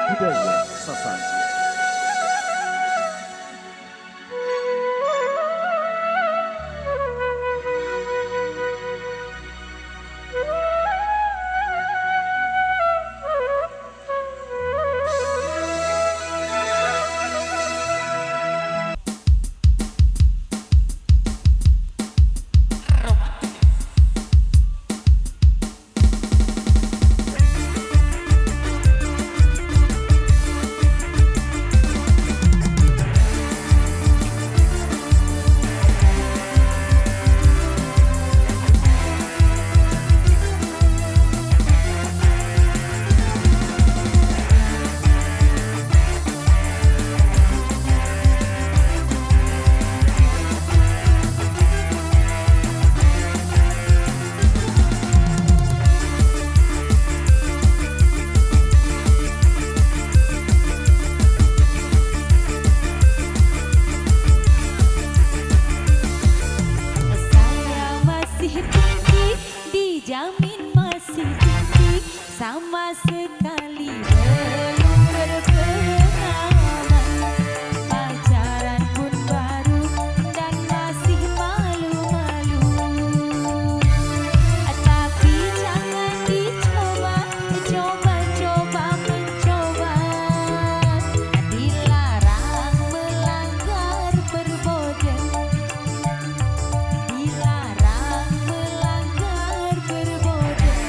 budaya Sasaran. Jamin masih tinggi sama sekali belum berpengalaman. Pacaran pun baru dan masih malu-malu. Tapi jangan dicoba, coba-coba mencoba. Dilarang melanggar perboden. Dilarang melanggar perboden.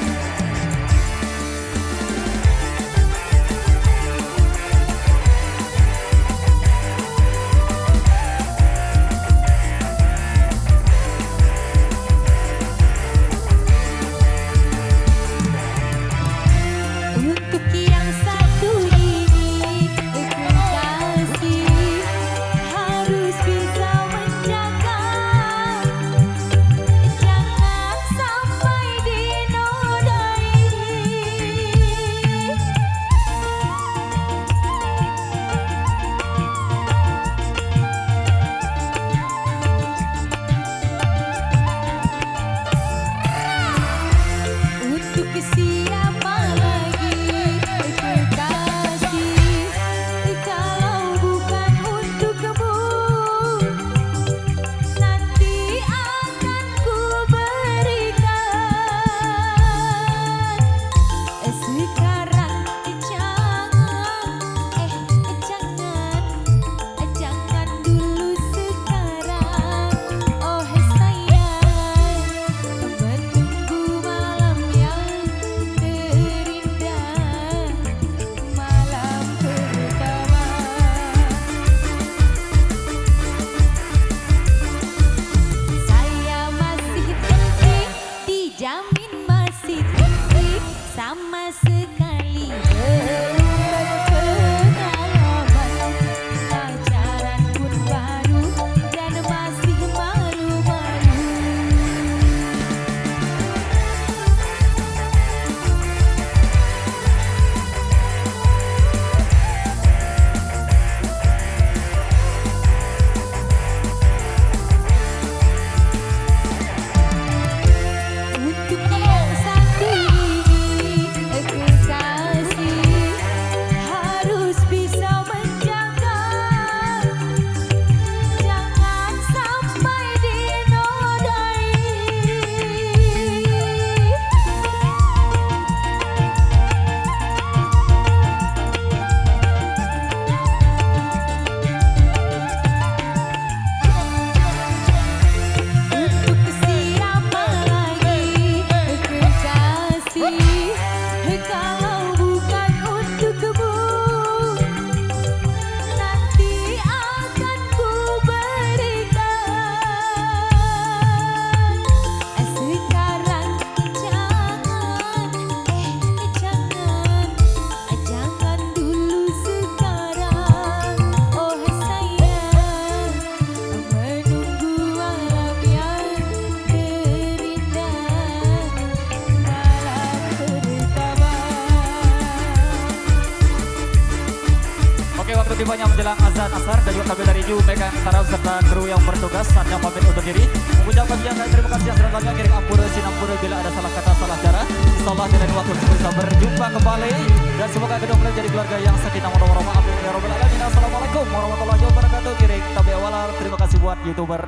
tibanya menjelang azan asar dan juga kami dari Ju Megan Sarap serta kru yang bertugas saatnya pamit untuk diri. Mengucapkan terima kasih yang serangkanya kirim ampura sinampura bila ada salah kata salah cara. Insyaallah di lain waktu kita bisa berjumpa kembali dan semoga kedua belah jadi keluarga yang sakinah warahmah. Amin ya rabbal alamin. Assalamualaikum warahmatullahi wabarakatuh. Kirim tabe awal terima kasih buat YouTuber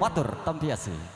Matur Tampiasi.